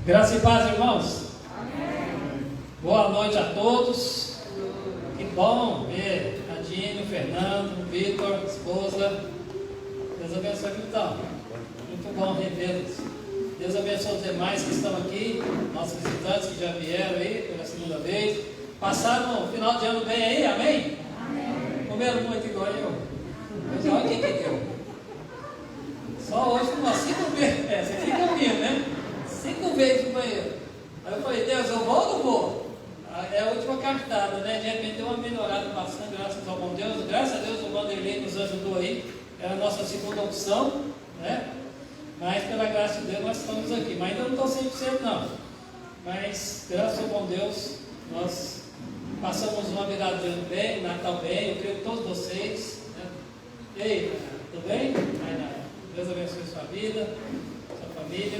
Graça e paz, irmãos. Amém. Boa noite a todos. Que bom ver a Dini, o Fernando, o Vitor, esposa. Deus abençoe, então. Muito bom revê-los. Deus abençoe os demais que estão aqui, nossos visitantes que já vieram aí pela segunda vez. Passaram o final de ano bem aí, amém? Amém. Comeram muito igual eu. Mas olha o que deu. Só hoje com umas 5 vezes. Você fica comigo, né? 5 vezes no banheiro. Aí eu falei, Deus, eu vou ou não vou? É a última cartada, né? De repente deu uma melhorada bastante, graças ao bom Deus. Graças a Deus o Vanderlei nos ajudou aí. Era a nossa segunda opção, né? Mas pela graça de Deus nós estamos aqui. Mas ainda não estou 100% não. Mas graças ao bom Deus nós passamos uma virada de ano bem, Natal bem. Eu creio que todos vocês, né? E aí, tudo bem? Deus abençoe sua vida, sua família.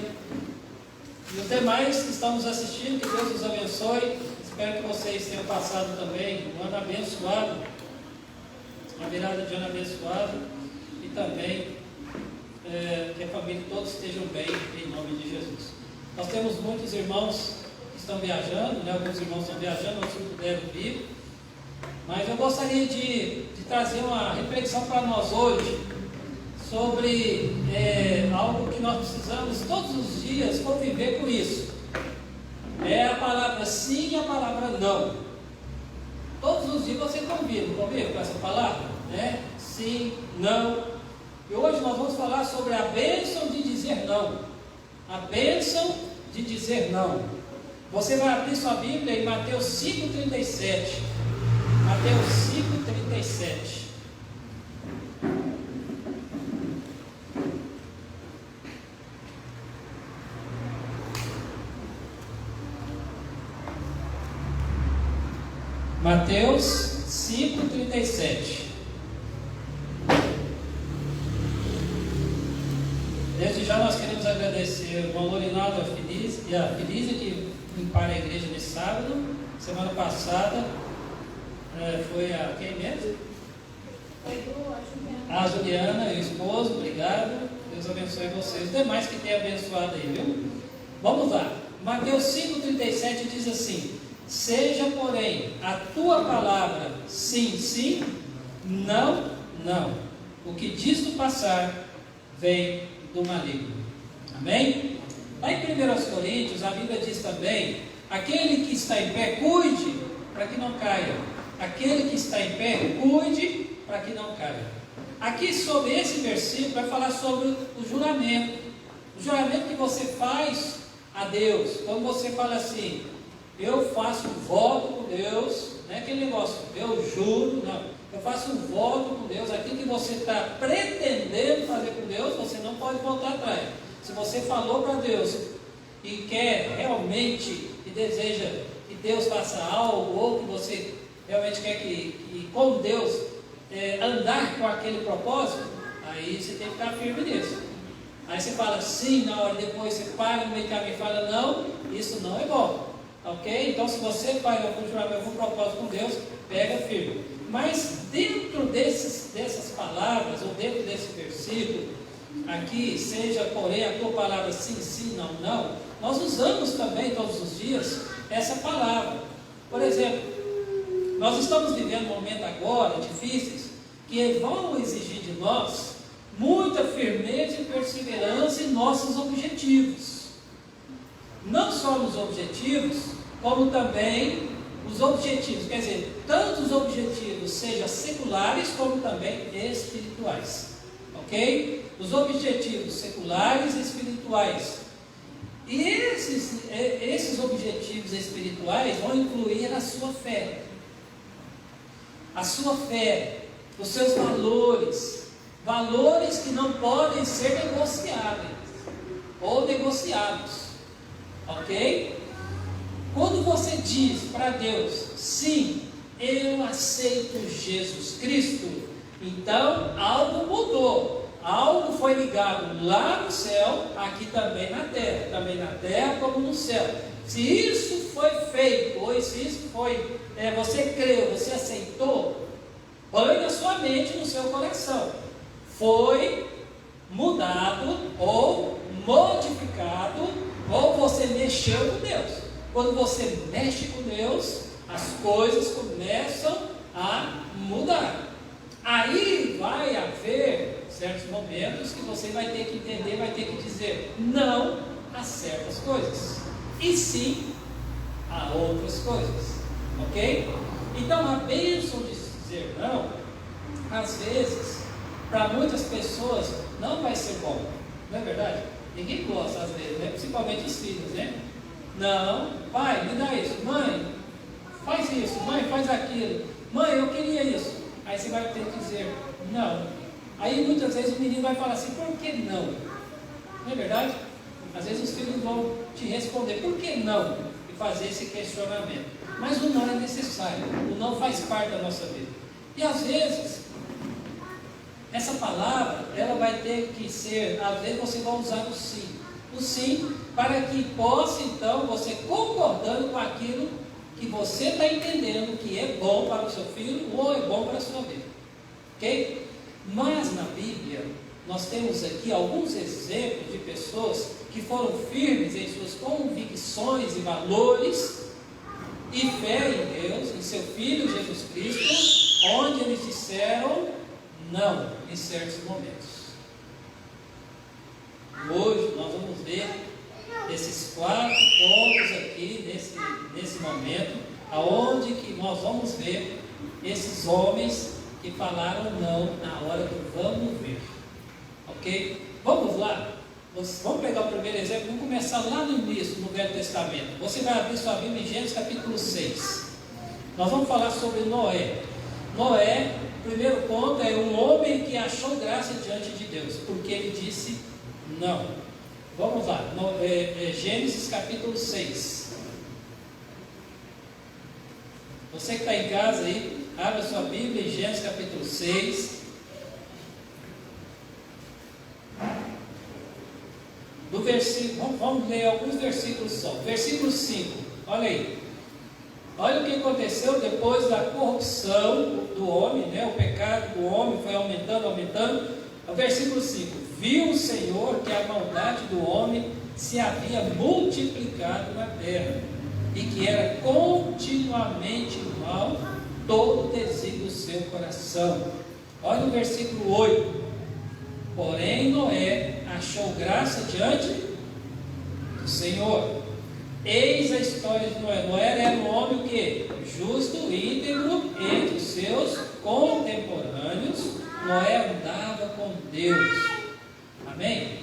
E os demais que estão nos assistindo, que Deus os abençoe. Espero que vocês tenham passado também um ano abençoado, uma virada de ano abençoado, e também que a família todos estejam bem, em nome de Jesus. Nós temos muitos irmãos que estão viajando, né? Alguns irmãos estão viajando, outros não puderam vir, mas eu gostaria de trazer uma reflexão para nós hoje, sobre algo que nós precisamos todos os dias conviver com isso. É a palavra sim e a palavra não. Todos os dias você convive com essa palavra, né? Sim, não. E hoje nós vamos falar sobre a bênção de dizer não. A bênção de dizer não. Você vai abrir sua Bíblia em Mateus 5,37. Mateus 5,37. Mateus 5,37. Desde já nós queremos agradecer o irmão Lorinaldo e a Felícia que limparam a igreja nesse sábado. Semana passada foi a quem mesmo? A Juliana e o esposo, obrigado. Deus abençoe vocês. Os demais que têm abençoado aí, viu? Vamos lá. Mateus 5,37 diz assim: seja, porém, a tua palavra sim, sim, não, não. O que diz do passar vem do maligno. Amém? Lá em 1 Coríntios, a Bíblia diz também: aquele que está em pé, cuide para que não caia. Aquele que está em pé, cuide para que não caia. Aqui sobre esse versículo vai falar sobre o juramento. O juramento que você faz a Deus. Quando você fala assim: eu faço um voto com Deus, não é aquele negócio, eu juro, não. Eu faço um voto com Deus. Aquilo que você está pretendendo fazer com Deus, você não pode voltar atrás. Se você falou para Deus e quer realmente, e deseja que Deus faça algo, ou que você realmente quer que com Deus andar com aquele propósito, aí você tem que ficar firme nisso. Aí você fala sim na hora, depois você para no meio do caminho e fala não, isso não é bom. Ok? Então, se você faz algum juramento, algum propósito com Deus, pega firme. Mas dentro dessas palavras, ou dentro desse versículo, aqui, seja porém a tua palavra sim, sim, não, não, nós usamos também todos os dias essa palavra. Por exemplo, nós estamos vivendo um momento agora difíceis, que vão exigir de nós muita firmeza e perseverança em nossos objetivos. Não só nos objetivos, como também os objetivos, quer dizer, tanto os objetivos sejam seculares, como também espirituais, ok? Os objetivos seculares e espirituais. E esses objetivos espirituais vão incluir a sua fé. A sua fé, os seus valores, valores que não podem ser negociáveis ou negociados. Ok? Quando você diz para Deus, sim, eu aceito Jesus Cristo, então algo mudou, algo foi ligado lá no céu, aqui também na terra como no céu. Se isso foi feito, ou se isso foi, você creu, você aceitou, põe na sua mente, no seu coração, foi mudado ou modificado, ou você mexeu com Deus. Quando você mexe com Deus, as coisas começam a mudar. Aí vai haver certos momentos que você vai ter que entender, vai ter que dizer não a certas coisas, e sim a outras coisas, ok? Então a bênção de dizer não, às vezes, para muitas pessoas, não vai ser bom, não é verdade? Ninguém gosta às vezes, né? Principalmente os filhos, né? Não, pai, me dá isso, mãe, faz isso, mãe, faz aquilo, mãe, eu queria isso. Aí você vai ter que dizer não. Aí muitas vezes o menino vai falar assim, por que não? Não é verdade? Às vezes os filhos vão te responder, por que não? E fazer esse questionamento. Mas o não é necessário, o não faz parte da nossa vida. E às vezes, essa palavra, ela vai ter que ser, às vezes você vai usar o sim. O sim, para que possa então, você concordando com aquilo que você está entendendo que é bom para o seu filho ou é bom para a sua vida, ok? Mas na Bíblia nós temos aqui alguns exemplos de pessoas que foram firmes em suas convicções e valores e fé em Deus, em seu Filho Jesus Cristo, onde eles disseram não em certos momentos. Hoje nós vamos ver esses 4 pontos aqui nesse momento, aonde que nós vamos ver esses homens que falaram não na hora do vamos ver, ok? Vamos lá, vamos pegar o primeiro exemplo, vamos começar lá no início, no Velho Testamento. Você vai abrir sua Bíblia em Gênesis capítulo 6, nós vamos falar sobre Noé. Noé, o primeiro ponto é um homem que achou graça diante de Deus, porque ele disse não. Vamos lá, Gênesis capítulo 6. Você que está em casa aí, abre a sua Bíblia em Gênesis capítulo 6. Do versículo, vamos ler alguns versículos só. Versículo 5, olha aí. Olha o que aconteceu depois da corrupção do homem, né? O pecado do homem foi aumentando. O versículo 5. Viu o Senhor que a maldade do homem se havia multiplicado na terra, e que era continuamente mal todo o desígnio do seu coração. Olha o versículo 8. Porém Noé achou graça diante do Senhor. Eis a história de Noé. Noé era um homem que justo, íntegro entre os seus contemporâneos. Noé andava com Deus. Amém?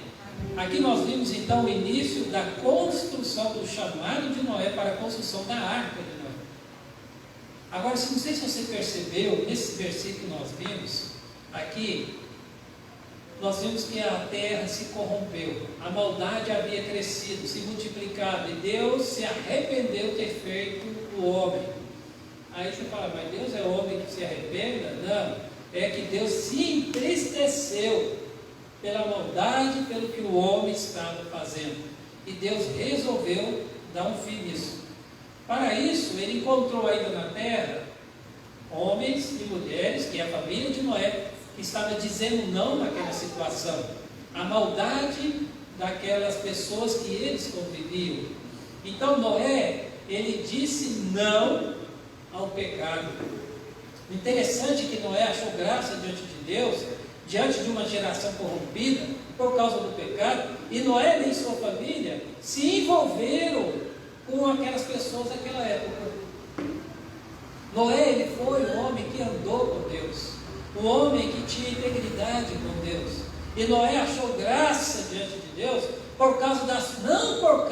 Aqui nós vimos então o início da construção, do chamado de Noé para a construção da arca de Noé. Agora, não sei se você percebeu, nesse versículo que nós vimos, aqui, nós vimos que a terra se corrompeu, a maldade havia crescido, se multiplicado, e Deus se arrependeu de ter feito o homem. Aí você fala, mas Deus é homem que se arrependa? Não, é que Deus se entristeceu pela maldade, pelo que o homem estava fazendo, e Deus resolveu dar um fim nisso. Para isso, ele encontrou ainda na terra homens e mulheres, que é a família de Noé, que estava dizendo não naquela situação, a maldade daquelas pessoas que eles conviviam. Então Noé, ele disse não ao pecado. O interessante é que Noé achou graça diante de Deus, diante de uma geração corrompida por causa do pecado, e Noé e sua família se envolveram com aquelas pessoas daquela época. Noé, ele foi um homem que andou com Deus, um homem que tinha integridade com Deus, e Noé achou graça diante de Deus por causa não por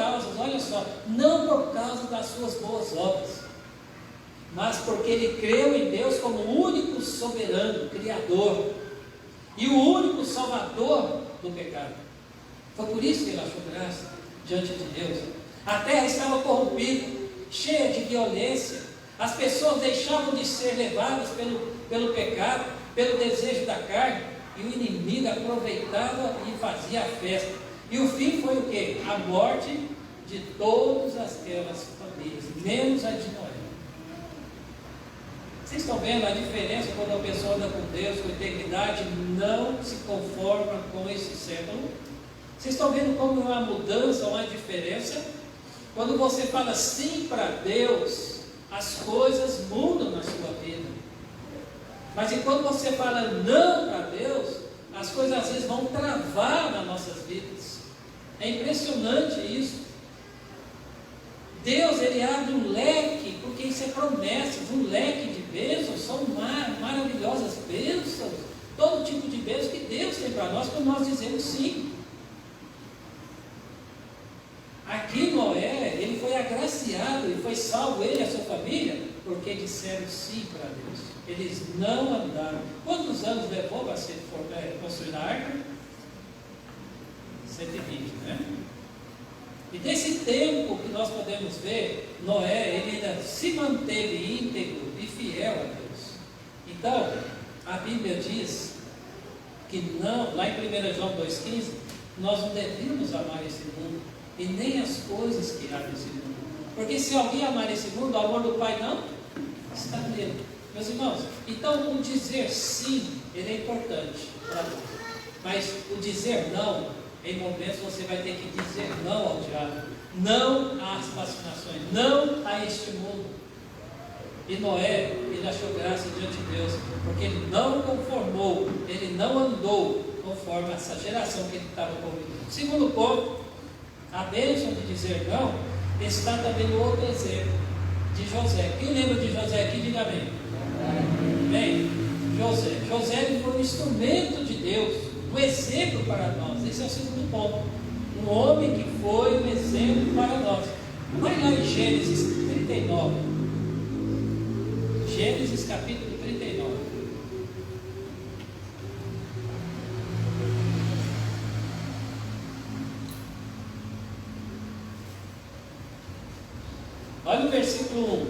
causa das suas boas obras, mas porque ele creu em Deus como o único soberano, Criador, e o único salvador do pecado. Foi por isso que ele achou graça diante de Deus. A terra estava corrompida, cheia de violência, as pessoas deixavam de ser levadas pelo pecado, pelo desejo da carne, e o inimigo aproveitava e fazia a festa. E o fim foi o quê? A morte de todas aquelas famílias, menos a de Noé. Vocês estão vendo a diferença quando a pessoa anda com Deus, com integridade, não se conforma com esse século? Vocês estão vendo como uma mudança, uma diferença? Quando você fala sim para Deus, as coisas mudam na sua vida. Mas enquanto você fala não para Deus, as coisas às vezes vão travar nas nossas vidas. É impressionante isso. Deus, Ele abre um leque, porque isso é promessas, um leque de bênçãos, são maravilhosas bênçãos, todo tipo de bênçãos que Deus tem para nós, quando nós dizemos sim. Aqui Noé, ele foi agraciado, ele foi salvo, ele e a sua família, porque disseram sim para Deus. Eles não andaram. Quantos anos levou para ser construída a arca? 120, né? E desse tempo que nós podemos ver, Noé, ele ainda se manteve íntegro e fiel a Deus. Então, a Bíblia diz que não, lá em 1 João 2,15, nós não devíamos amar esse mundo, e nem as coisas que há nesse mundo. Porque se alguém amar esse mundo, o amor do Pai não está nele. Meus irmãos, então o dizer sim, ele é importante para nós. Mas o dizer não, em momentos você vai ter que dizer não ao diabo, não às fascinações, não a este mundo. E Noé, ele achou graça diante de Deus, porque ele não conformou, ele não andou conforme essa geração que ele estava convivendo. Segundo ponto, a bênção de dizer não está também no outro exemplo de José. Quem lembra de José aqui, diga amém. Bem, José ele foi um instrumento de Deus, um exemplo para nós. Esse é o segundo ponto. Um homem que foi um exemplo para nós. Vai lá em Gênesis 39. Gênesis capítulo 39. Olha o versículo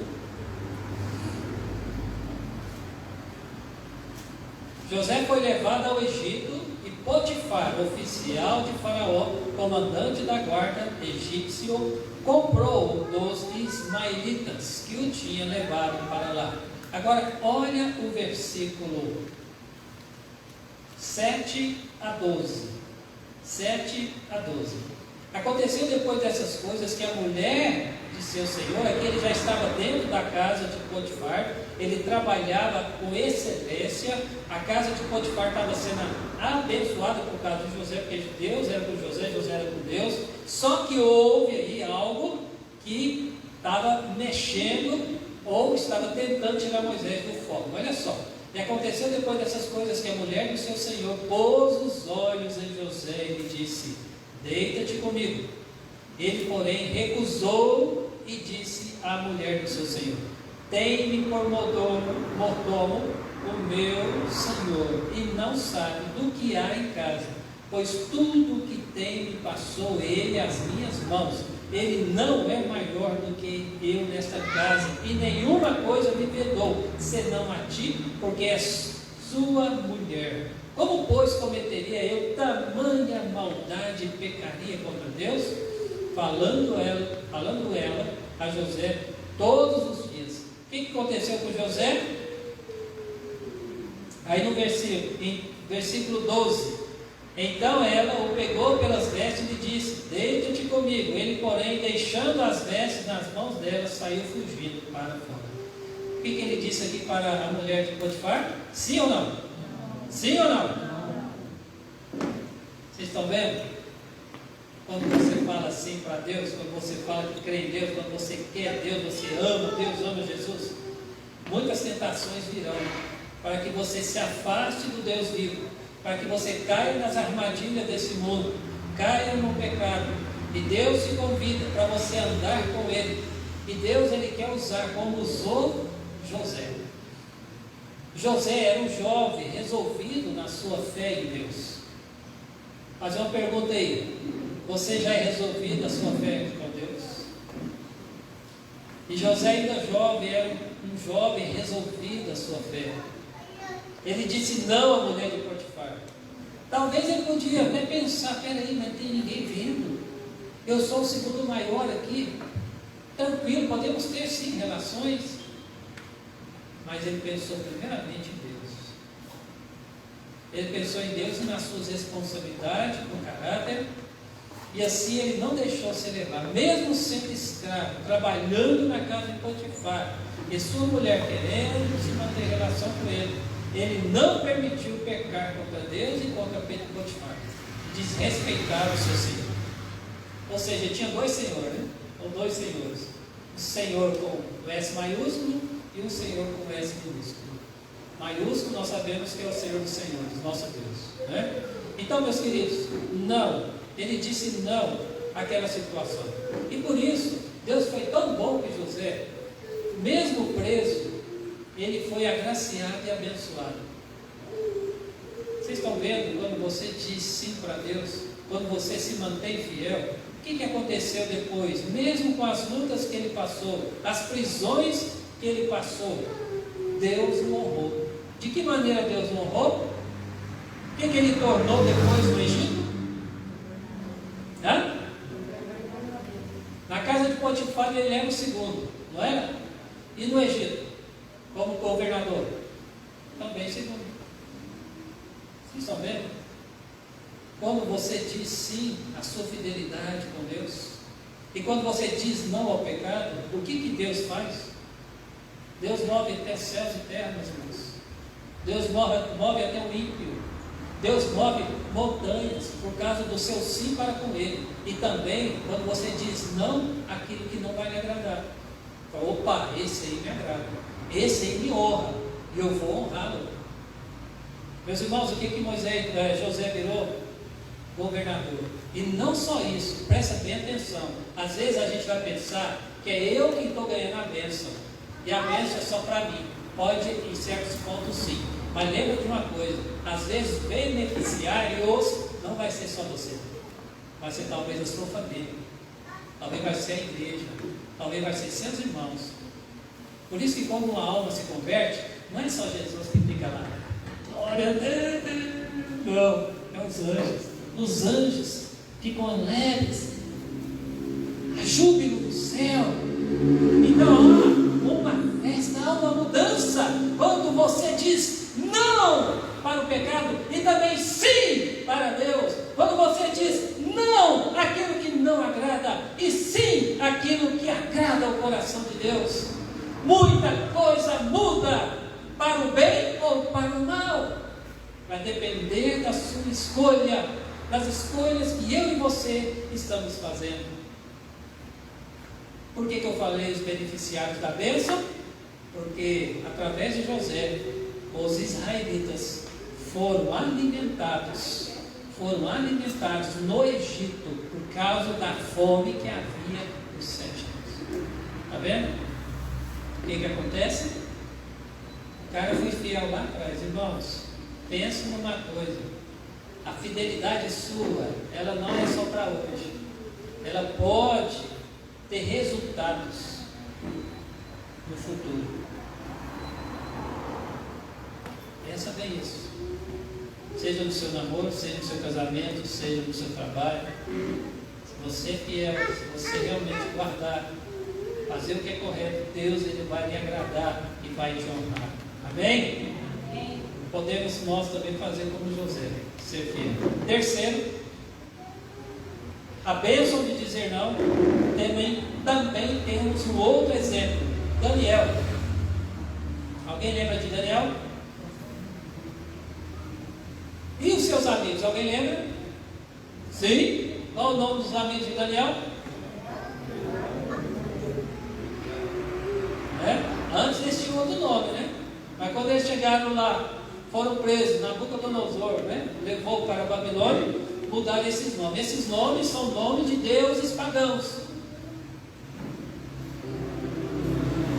1. José foi levado ao Egito e Potifar, oficial de Faraó, comandante da guarda egípcio, comprou dos ismaelitas que o tinham levado para lá. Agora, olha o versículo 7 a 12. 7 a 12. Aconteceu depois dessas coisas que a mulher de seu senhor, aqui ele já estava dentro da casa de Potifar, ele trabalhava com excelência, a casa de Potifar estava sendo abençoada por causa de José, porque Deus era com José, José era com Deus, só que houve aí algo que estava mexendo, ou estava tentando tirar Moisés do fogo. Olha só, e aconteceu depois dessas coisas que a mulher do seu senhor pôs os olhos em José e lhe disse: deita-te comigo. Ele, porém, recusou e disse à mulher do seu senhor: tem-me por mordomo o meu senhor, e não sabe do que há em casa, pois tudo o que tem me passou ele às minhas mãos. Ele não é maior do que eu nesta casa, e nenhuma coisa me vedou, senão a ti, porque és sua mulher. Como, pois, cometeria eu tamanha maldade e pecaria contra Deus? Falando ela a José todos os dias. O que aconteceu com José? Aí no versículo 12: então ela o pegou pelas vestes e lhe disse: deita-te comigo. Ele, porém, deixando as vestes nas mãos dela, saiu fugindo para fora. O que ele disse aqui para a mulher de Potifar? Sim ou não? Sim ou não? Vocês estão vendo? Quando você fala assim para Deus, quando você fala que crê em Deus, quando você quer Deus, você ama Deus, ama Jesus, muitas tentações virão para que você se afaste do Deus vivo, para que você caia nas armadilhas desse mundo, caia no pecado. E Deus te convida para você andar com Ele. E Deus, Ele quer usar como usou José. José era um jovem resolvido na sua fé em Deus. Fazer uma pergunta aí: você já é resolvido na sua fé com Deus? E José, ainda jovem, era um jovem resolvido na sua fé. Ele disse não à mulher de Potifar. Talvez ele podia até pensar: peraí, mas não tem ninguém vendo, eu sou o segundo maior aqui, tranquilo, podemos ter sim relações. Mas ele pensou primeiramente em Deus. Ele pensou em Deus e nas suas responsabilidades, no caráter. E assim ele não deixou se levar, mesmo sendo escravo, trabalhando na casa de Potifar, e sua mulher querendo se manter em relação com ele, ele não permitiu pecar contra Deus e contra Potifar, desrespeitar o seu senhor. Ou seja, tinha dois senhores, né? Ou dois senhores, o senhor com o S maiúsculo e o senhor com o S minúsculo. Maiúsculo nós sabemos que é o Senhor dos Senhores, nosso Deus, né? Então, meus queridos, não, ele disse não àquela situação, e por isso Deus foi tão bom que José, mesmo preso, ele foi agraciado e abençoado. Vocês estão vendo, quando você diz sim para Deus, quando você se mantém fiel, o que aconteceu depois? Mesmo com as lutas que ele passou, as prisões que ele passou, Deus o honrou. De que maneira Deus o honrou? O que ele tornou depois no Egito? Hã? Na casa de Potifar ele era o segundo, não era? E no Egito, como governador? Também segundo. Vocês estão vendo? Quando você diz sim à sua fidelidade com Deus, e quando você diz não ao pecado, o que Deus faz? Deus move até céus e terra, meus irmãos. Deus move até o ímpio. Deus move montanhas por causa do seu sim para com Ele. E também quando você diz não àquilo que não vai lhe agradar. Fala, opa, esse aí me agrada, esse aí me honra, e eu vou honrá-lo. Meus irmãos, o que José virou? Governador. E não só isso, presta bem atenção. Às vezes a gente vai pensar que é eu que estou ganhando a bênção, e a bênção é só para mim. Pode, em certos pontos, sim. Mas lembra de uma coisa: às vezes beneficiários não vai ser só você, vai ser talvez a sua família, talvez vai ser a igreja, talvez vai ser seus irmãos. Por isso que quando uma alma se converte, não é só Jesus que fica lá, glória a Deus, não, é os anjos. Os anjos ficam alegres, há júbilo do céu. Então há uma festa, há uma mudança quando você diz não para o pecado e também sim para Deus. Quando você diz não àquilo que não agrada e sim àquilo que agrada ao coração de Deus, muita coisa muda para o bem ou para o mal. Vai depender da sua escolha, das escolhas que eu e você estamos fazendo. Por que eu falei os beneficiários da bênção? Porque através de José, os israelitas foram alimentados no Egito por causa da fome que havia nos 7 anos. Está vendo? O que acontece? O cara foi fiel lá atrás. Irmãos, pensa numa coisa: a fidelidade sua, ela não é só para hoje, ela pode ter resultados no futuro. Pensa bem isso. Seja no seu namoro, seja no seu casamento, seja no seu trabalho. Se você é fiel, se você realmente guardar, fazer o que é correto, Deus ele vai lhe agradar e vai te honrar. Amém? Podemos nós também fazer como José, ser fiel. Terceiro, a bênção de dizer não. Também temos um outro exemplo, Daniel. Alguém lembra de Daniel? E os seus amigos, alguém lembra? Sim? Qual o nome dos amigos de Daniel? Antes eles tinham outro nome, né? Mas quando eles chegaram lá, foram presos, Nabucodonosor, né? Levou para a Babilônia, mudaram esses nomes. Esses nomes são nomes de deuses pagãos.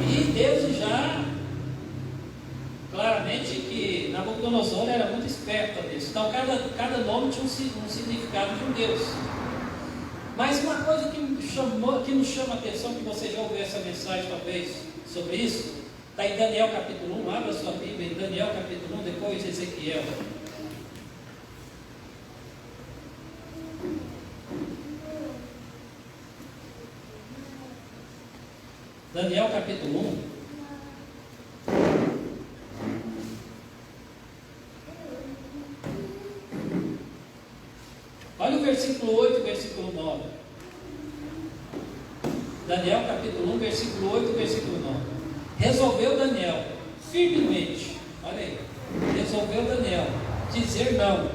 E Deus já, claramente que Nabucodonosor era muito esperto nisso. Então cada nome tinha um significado de um deus. Mas uma coisa que nos chama a atenção, que você já ouviu essa mensagem talvez sobre isso, está em Daniel capítulo 1, abra sua Bíblia em Daniel capítulo 1, depois Ezequiel. Daniel capítulo 1. Olha o versículo versículo 8 e versículo 9. Daniel capítulo 1, versículo 8 e versículo 9. Resolveu Daniel firmemente, olha aí, resolveu Daniel dizer não,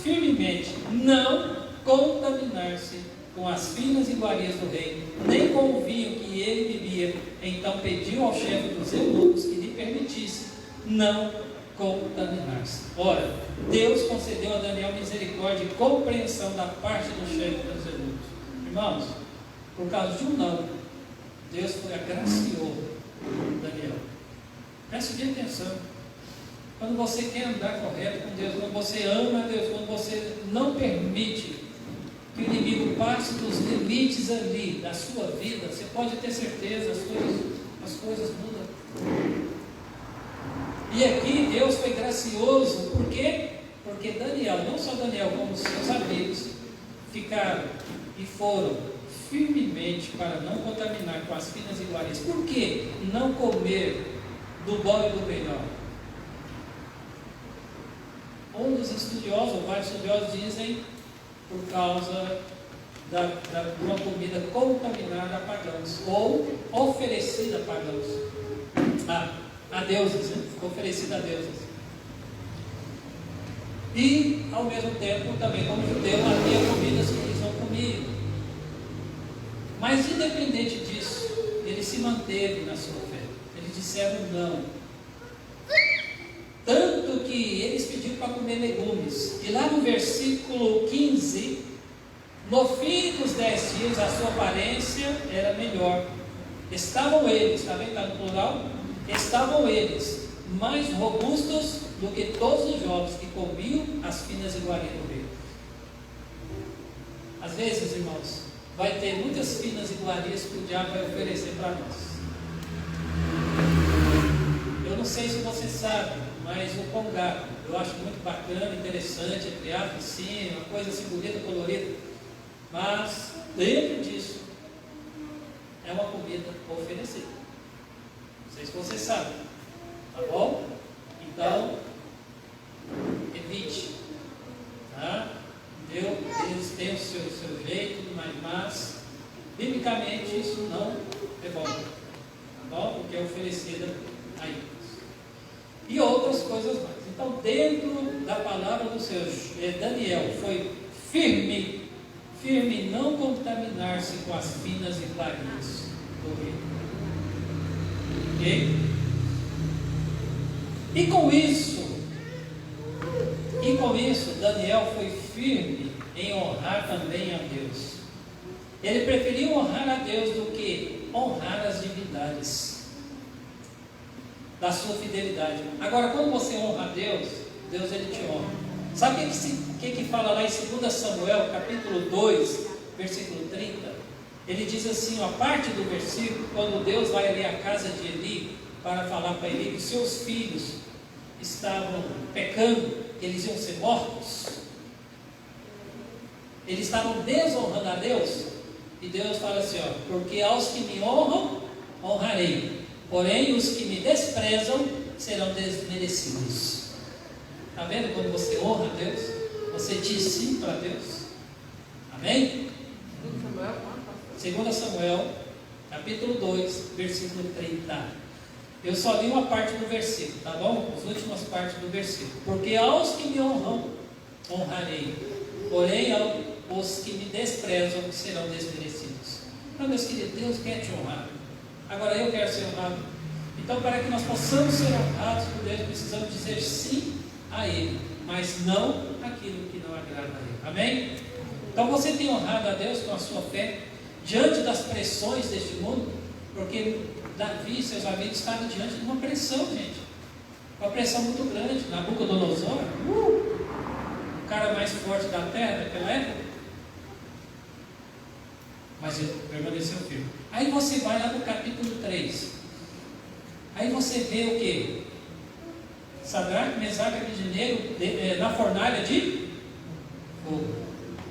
firmemente, não contaminar-se com as finas iguarias do rei, nem com o vinho que ele bebia. Então pediu ao chefe dos eunucos que lhe permitisse não contaminar-se. Ora, Deus concedeu a Daniel misericórdia e compreensão da parte do chefe dos eunucos. Irmãos, por causa de um não, Deus foi agraciou Daniel. Preste bem atenção. Quando você quer andar correto com Deus, quando você ama a Deus, quando você não permite que o inimigo passe dos limites ali da sua vida, você pode ter certeza, as coisas mudam. E aqui Deus foi gracioso, por quê? Porque Daniel, não só Daniel, como seus amigos, ficaram e foram firmemente para não contaminar com as finas iguarias. Por que não comer do bom e do melhor? Um dos estudiosos, ou vários estudiosos dizem, por causa de uma comida contaminada a pagãos, ou oferecida a pagãos, a deuses, né? Oferecida a deuses. E, ao mesmo tempo, também como judeu, havia comidas que eles não comiam. Mas, independente disso, ele se manteve na sua fé. Eles disseram não. Tanto que eles pediram para comer legumes. E lá no versículo 15, no fim dos 10 dias, a sua aparência era melhor. Estavam eles, está vendo? Está no plural? Estavam eles mais robustos do que todos os jovens que comiam as finas iguarias do rei. Às vezes, irmãos, vai ter muitas finas iguarias que o diabo vai oferecer para nós. Eu não sei se você sabe, mas o congado, eu acho muito bacana, interessante, entre aspas, sim, uma coisa assim bonita, colorida. Mas, dentro disso, é uma comida oferecida. Não sei se você sabe, tá bom? Então, evite, tá? Eles têm o seu jeito, mas biblicamente isso não é bom, tá bom? Porque é oferecida a eles. E outras coisas mais. Então, dentro da palavra do Senhor, Daniel foi firme em não contaminar-se com as finas iguarias do rei. Ok? E com isso, Daniel foi firme em honrar também a Deus. Ele preferiu honrar a Deus do que honrar as divindades da sua fidelidade. Agora, quando você honra a Deus, Deus ele te honra. Sabe o que fala lá em 2 Samuel, capítulo 2, versículo 30? Ele diz assim, a parte do versículo, quando Deus vai ali à casa de Eli, para falar para Eli que seus filhos estavam pecando, que eles iam ser mortos, eles estavam desonrando a Deus, e Deus fala assim, porque aos que me honram, honrarei, porém os que me desprezam serão desmerecidos. Está vendo quando você honra a Deus? Você diz sim para Deus. Amém? 2 Samuel, capítulo 2, versículo 30. Eu só li uma parte do versículo, tá bom? As últimas partes do versículo. Porque aos que me honram, honrarei, porém aos que me desprezam serão desmerecidos. Então, meus queridos, Deus quer te honrar. Agora eu quero ser honrado. Então, para que nós possamos ser honrados por Deus, precisamos dizer sim a Ele, mas não aquilo que não agrada a Ele. Amém? Então você tem honrado a Deus com a sua fé diante das pressões deste mundo, porque Davi e seus amigos estavam diante de uma pressão, gente, uma pressão muito grande. Nabucodonosor, o cara mais forte da terra naquela época, mas ele permaneceu firme. Aí você vai lá no capítulo 3, aí você vê o que? Sadraque, Mesaque e Abednego na fornalha de fogo.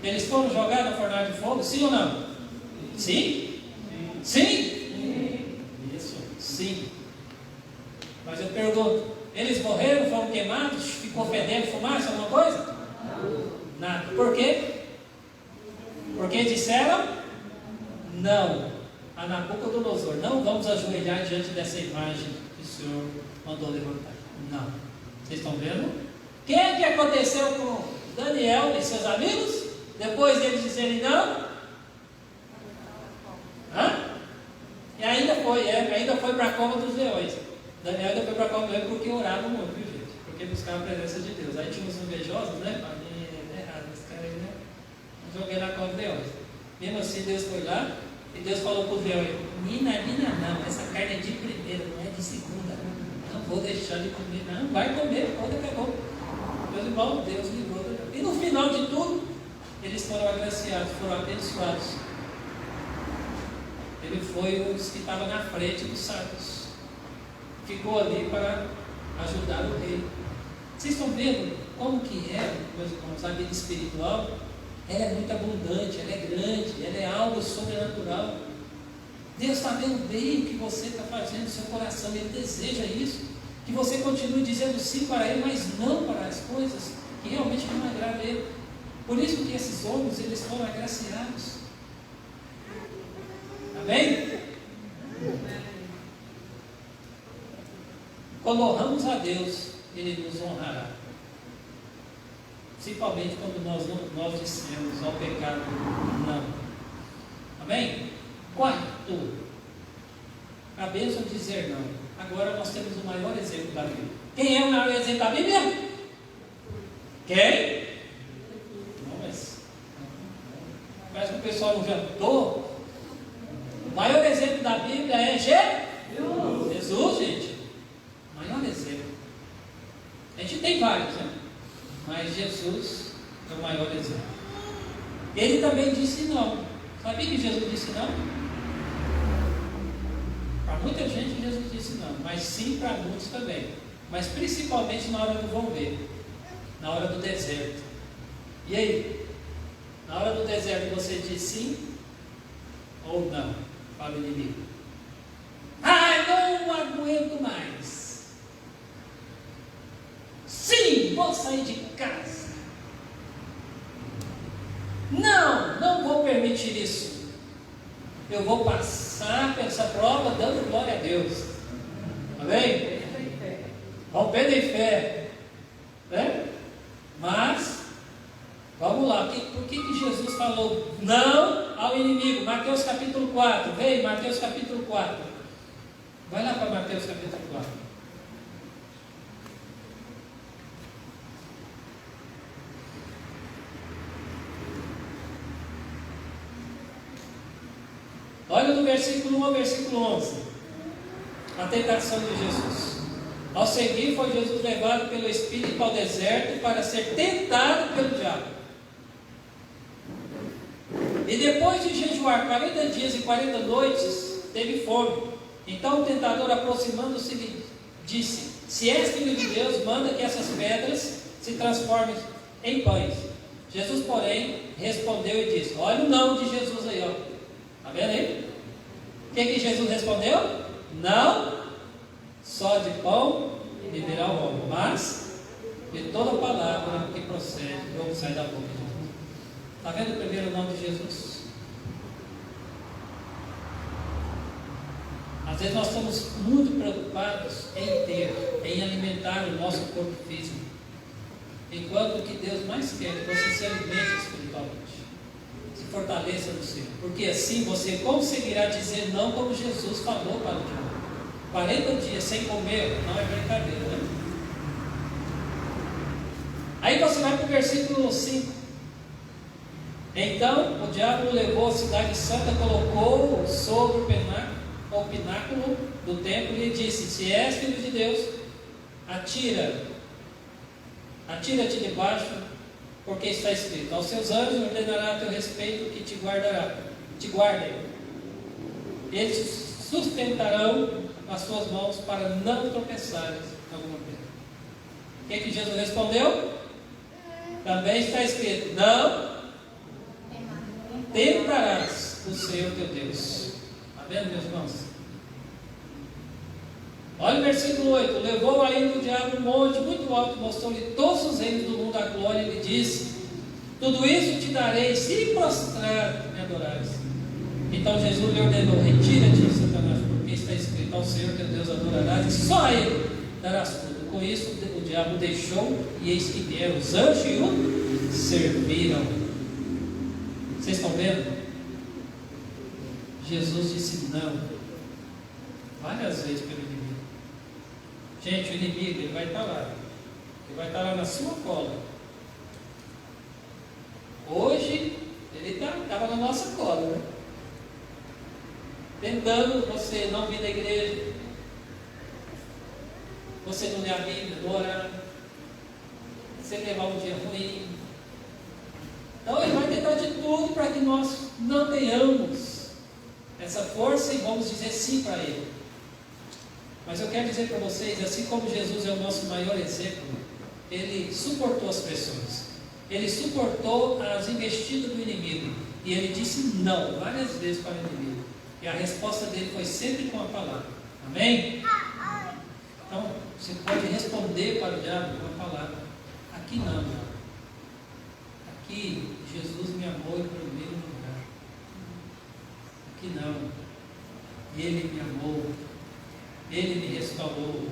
Eles foram jogados na fornalha de fogo, sim ou não? Sim? Sim? Isso, sim. Mas eu pergunto, eles morreram, foram queimados, ficou fedendo fumaça, alguma coisa? Nada. Por quê? Porque disseram não. A Nabucodonosor, não vamos ajoelhar diante dessa imagem que o Senhor mandou levantar. Não. Vocês estão vendo? O que aconteceu com Daniel e seus amigos? Depois deles dizerem não? E ainda foi para a cova dos leões. Daniel ainda foi para a cova dos leões porque orava muito, viu, gente? Porque buscava a presença de Deus. Aí tinha uns invejosos, né? Para mim é errado esse cara aí, né? Joguei na cova dos leões. Mesmo assim, Deus foi lá e Deus falou para os leões: Nina não, essa carne é de primeira, não é de segunda. Não vou deixar de comer, não. Vai comer, pode acabou. Meus irmãos, Deus livrou. E no final de tudo, eles foram agraciados, foram abençoados. Ele foi um dos que estava na frente dos sábios. Ficou ali para ajudar o rei. Vocês estão vendo como que é, meus irmãos, a vida espiritual? Ela é muito abundante, ela é grande, ela é algo sobrenatural. Deus está vendo bem o que você está fazendo no seu coração, Ele deseja isso. Que você continue dizendo sim para Ele, mas não para as coisas que realmente não agradam a Ele. Por isso que esses homens, eles foram agraciados. Amém? Quando honramos a Deus, Ele nos honrará. Principalmente quando nós dissemos ao pecado não. Amém? Quarto, a bênção de dizer não. Agora nós temos o maior exemplo da Bíblia. Quem é o maior exemplo da Bíblia? Quem? Não, mas parece que o pessoal não jantou. O maior exemplo da Bíblia é Jesus, gente. O maior exemplo. A gente tem vários, né? Mas Jesus é o maior exemplo. Ele também disse não. Sabia que Jesus disse não? Para muita gente Jesus disse não, mas sim para muitos também. Mas principalmente na hora do vão ver, na hora do deserto. E aí? Na hora do deserto você diz sim ou não para o inimigo? Não aguento mais. Sim, vou sair de casa. Não vou permitir isso. Eu vou passar por essa prova dando glória a Deus. Amém? Rompendo em fé. Né? Mas, vamos lá. Por que Jesus falou não ao inimigo? Mateus capítulo 4. Vem, Mateus capítulo 4. Vai lá para Mateus capítulo 4. Olha do versículo 1 ao versículo 11. A tentação de Jesus. Ao seguir, foi Jesus levado pelo Espírito ao deserto para ser tentado pelo diabo. E depois de jejuar 40 dias e 40 noites, teve fome. Então o tentador, aproximando-se, lhe disse: Se és filho de Deus, manda que essas pedras se transformem em pães. Jesus, porém, respondeu e disse: Olha o não de Jesus aí, ó. Está vendo aí? O que Jesus respondeu? Não só de pão viverá o homem, mas de toda palavra que procede ou sai da boca de Deus. Está vendo o primeiro não de Jesus? Às vezes nós estamos muito preocupados em alimentar o nosso corpo físico, enquanto que Deus mais quer que você se alimente espiritualmente. Fortaleça no Senhor, porque assim você conseguirá dizer não como Jesus falou para o diabo. 40 dias sem comer não é brincadeira, né? Aí você vai para o versículo 5. Então o diabo levou a cidade santa, colocou sobre o pináculo do templo e lhe disse: Se és filho de Deus, atira-te debaixo, porque está escrito: aos seus anjos ordenará a teu respeito que te guardem. Eles sustentarão as suas mãos para não tropeçares em alguma pedra. O que Jesus respondeu? Também está escrito: não tentarás o Senhor teu Deus. Está vendo, meus irmãos? Olha o versículo 8. Levou ainda o diabo um monte muito alto, mostrou-lhe todos os reinos do mundo à glória e lhe disse: Tudo isso te darei se prostrar me adorares. Então Jesus lhe ordenou: retira-te, Satanás, porque está escrito: ao Senhor teu Deus adorarás, e só a Ele darás culto. Com isso o diabo deixou, e eis que vieram os anjos e o serviram. Vocês estão vendo? Jesus disse não várias vezes pelo inimigo. Gente, o inimigo, ele vai estar lá. Ele vai estar lá na sua cola. Hoje, ele estava na nossa cola, né? Tentando você não vir da igreja, você não ler a Bíblia, não orar, você levar um dia ruim. Então ele vai tentar de tudo para que nós não tenhamos essa força e vamos dizer sim para ele. Mas eu quero dizer para vocês, assim como Jesus é o nosso maior exemplo, ele suportou as pressões, ele suportou as investidas do inimigo, e ele disse não várias vezes para o inimigo, e a resposta dele foi sempre com a palavra. Amém? Então você pode responder para o diabo com a palavra. Aqui não. Aqui Jesus me amou em primeiro lugar. Aqui não. Ele me amou. Ele me restaurou.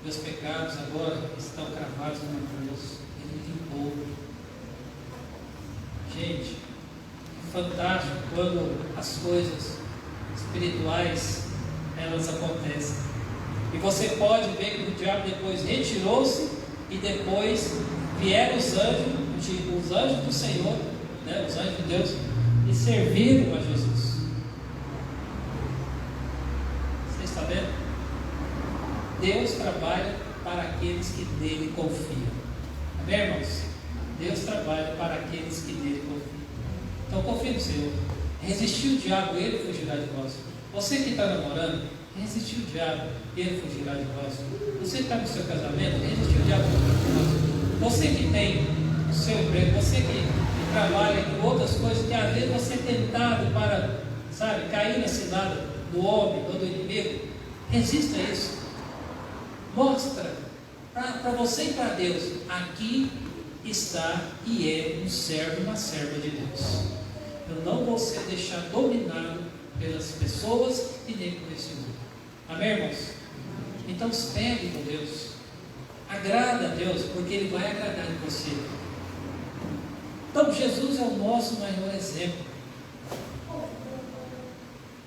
Meus pecados agora estão cravados na cruz. Ele me limpou. Gente, é fantástico quando as coisas espirituais elas acontecem. E você pode ver que o diabo depois retirou-se e depois vieram os anjos do Senhor, né, os anjos de Deus, e serviram a Jesus. Você está vendo? Deus trabalha para aqueles que nele confiam. Amém, irmãos? Deus trabalha para aqueles que nele confiam. Então confie no Senhor. Resistir o diabo, ele fugirá de vós. Você que está namorando, resistir o diabo, ele fugirá de vós. Você que está no seu casamento, resistir o diabo, ele fugirá de vós. Você que tem o seu emprego, você que trabalha com outras coisas, que às vezes você é tentado para, sabe, cair na cilada do homem ou do inimigo, resista a isso. Mostra para você e para Deus: aqui está e é um servo, uma serva de Deus. Eu não vou ser deixado dominado pelas pessoas e nem por esse mundo. Amém, irmãos? Então espere com Deus, agrada a Deus, porque Ele vai agradar em você. Então Jesus é o nosso maior exemplo.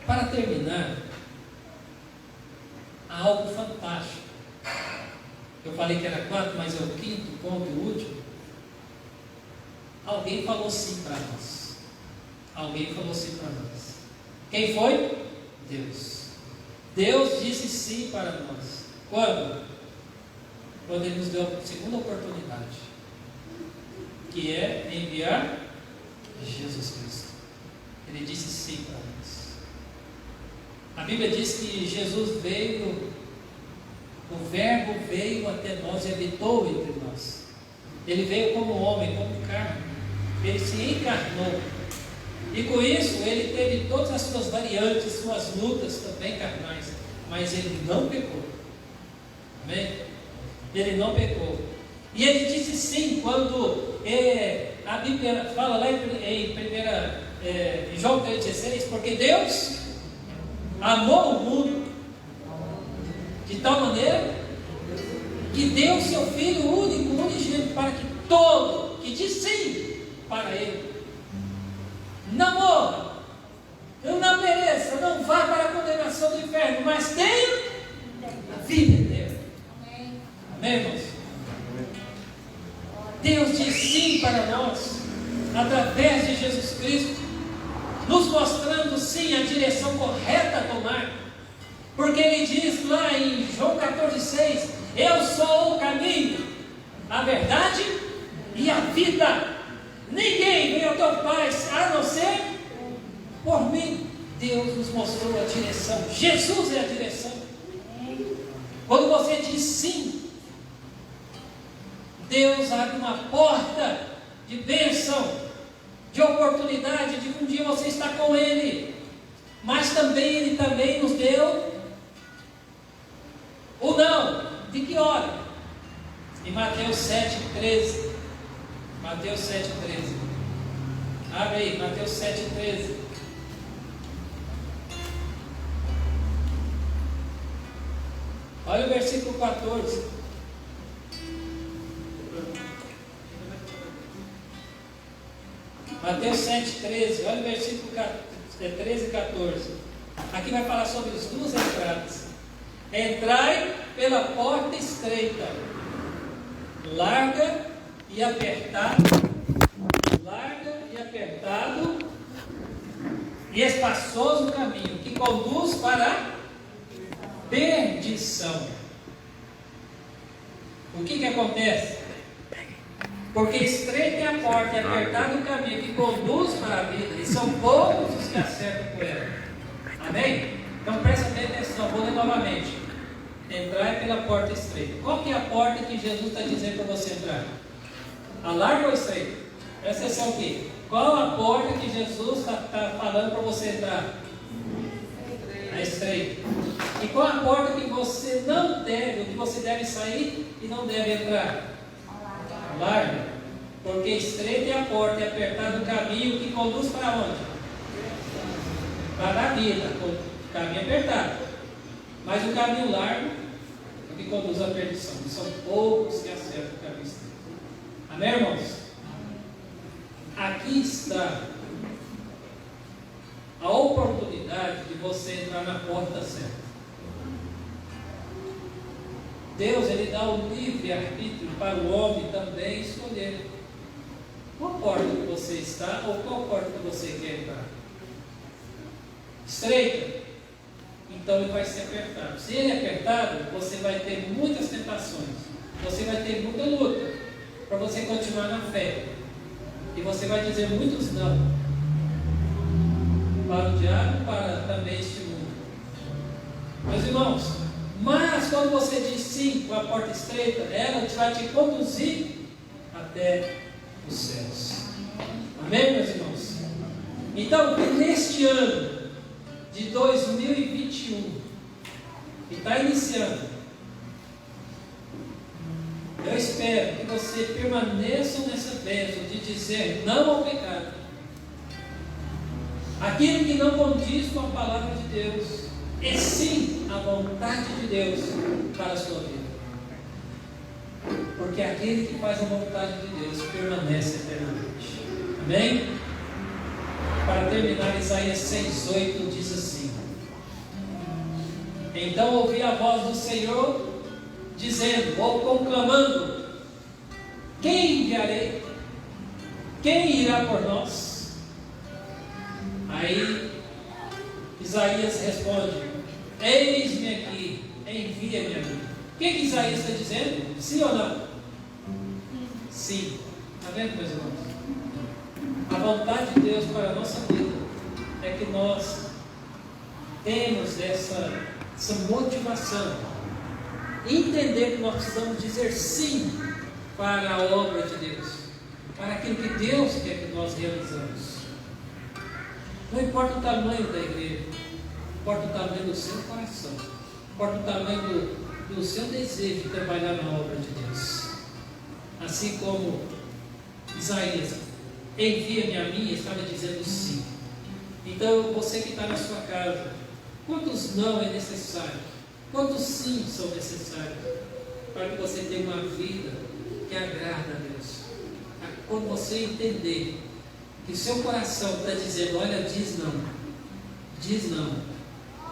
Para terminar, há algo fantástico. Eu falei que era 4, mas é o 5º ponto e último. Alguém falou sim para nós. Alguém falou sim para nós. Quem foi? Deus. Deus disse sim para nós. Quando? Quando Ele nos deu a segunda oportunidade, que é enviar Jesus Cristo. Ele disse sim para nós. A Bíblia diz que Jesus veio, o Verbo veio até nós e habitou entre nós. Ele veio como homem, como carne. Ele se encarnou. E com isso, ele teve todas as suas variantes, suas lutas também carnais. Mas ele não pecou. Amém? Ele não pecou. E ele disse sim quando a Bíblia fala lá em João 3,16, porque Deus amou o mundo de tal maneira que deu seu Filho único, unigênito, para que todo que diz sim para Ele não morra, não pereça, não vá para a condenação do inferno, mas tenha a vida eterna. Amém, irmãos? Deus diz sim para nós, através de Jesus Cristo, nos mostrando sim a direção correta a tomar, porque Ele diz lá em João 14,6: eu sou o caminho, a verdade e a vida. Ninguém vem ao teu Pai a não ser por mim. Deus nos mostrou a direção. Jesus é a direção. Quando você diz sim, Deus abre uma porta de bênção, de oportunidade, de que um dia você está com Ele. Mas também Ele também nos deu o não. De que hora? Em Mateus 7,13. Mateus 7,13. Abre aí, Mateus 7,13. Olha o versículo 14. Mateus 7,13. Olha o versículo 13 e 14. Aqui vai falar sobre as duas entradas. Entrai pela porta estreita, larga e apertado, e espaçoso o caminho que conduz para a perdição. O que acontece? Porque estreita é a porta e apertado o caminho que conduz para a vida, e são poucos os que acertam por ela. Amém? Então presta bem atenção, vou ler novamente. Entrar pela porta estreita. Qual que é a porta que Jesus está dizendo para você entrar? A larga ou a estreita? Presta atenção aqui. Qual a porta que Jesus está falando para você entrar? A estreita. E qual a porta que você não deve, que você deve sair e não deve entrar? A larga. Porque estreita é a porta e apertado o caminho que conduz para onde? Para a vida. O caminho apertado. Mas o caminho largo é o que conduz à perdição. E são poucos que acertam o caminho estreito. Amém, irmãos? Aqui está a oportunidade de você entrar na porta certa. Deus, Ele dá o livre-arbítrio para o homem também escolher qual porta que você está ou qual porta que você quer entrar. Estreita, então ele vai ser apertado. Se ele é apertado, você vai ter muitas tentações, você vai ter muita luta para você continuar na fé, e você vai dizer muitos não para o diabo, para também este mundo. Meus irmãos, mas quando você diz sim com a porta estreita, ela vai te conduzir até os céus. Amém, meus irmãos? Então, neste ano de 2021, que está iniciando, eu espero que você permaneça nessa bênção de dizer não ao pecado, aquilo que não condiz com a palavra de Deus, e sim a vontade de Deus para a sua vida. Porque aquele que faz a vontade de Deus permanece eternamente. Amém? Para terminar, Isaías 6,8 diz assim: então ouvi a voz do Senhor dizendo, ou conclamando: quem enviarei? Quem irá por nós? Aí Isaías responde: eis-me aqui, envia-me a mim. O que Isaías está dizendo? Sim ou não? Sim. Está vendo, meus irmãos? A vontade de Deus para a nossa vida é que nós temos essa motivação, entender que nós precisamos dizer sim para a obra de Deus, para aquilo que Deus quer que nós realizamos. Não importa o tamanho da igreja, importa o tamanho do seu coração, importa o tamanho do seu desejo de trabalhar na obra de Deus. Assim como Isaías, envia-me a mim, estava dizendo sim. Então, você que está na sua casa, quantos não é necessário? Quantos sim são necessários para que você tenha uma vida que agrada a Deus? Quando você entender que o seu coração está dizendo, olha, diz não. Diz não.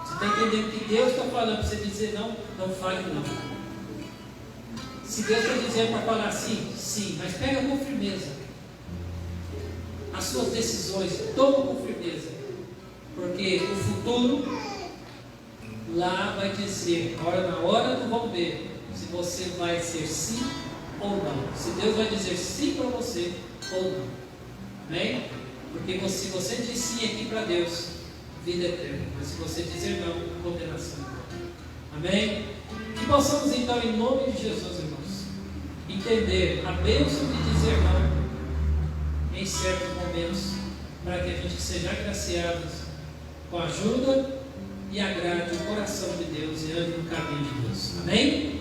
Você está entendendo que Deus está falando para você dizer não, não fale não. Se Deus está dizendo para falar sim, sim, mas pega com firmeza as suas decisões, toma com firmeza, porque o futuro lá vai dizer, na hora do vamos ver, se você vai ser sim ou não. Se Deus vai dizer sim para você ou não. Amém? Porque se você diz sim aqui para Deus, vida eterna. Mas se você dizer não, condenação. Amém? Que possamos então, em nome de Jesus, irmãos, entender a bênção de dizer não em certos momentos, para que a gente seja agraciado com a ajuda e agrade o coração de Deus e ande no caminho de Deus. Amém?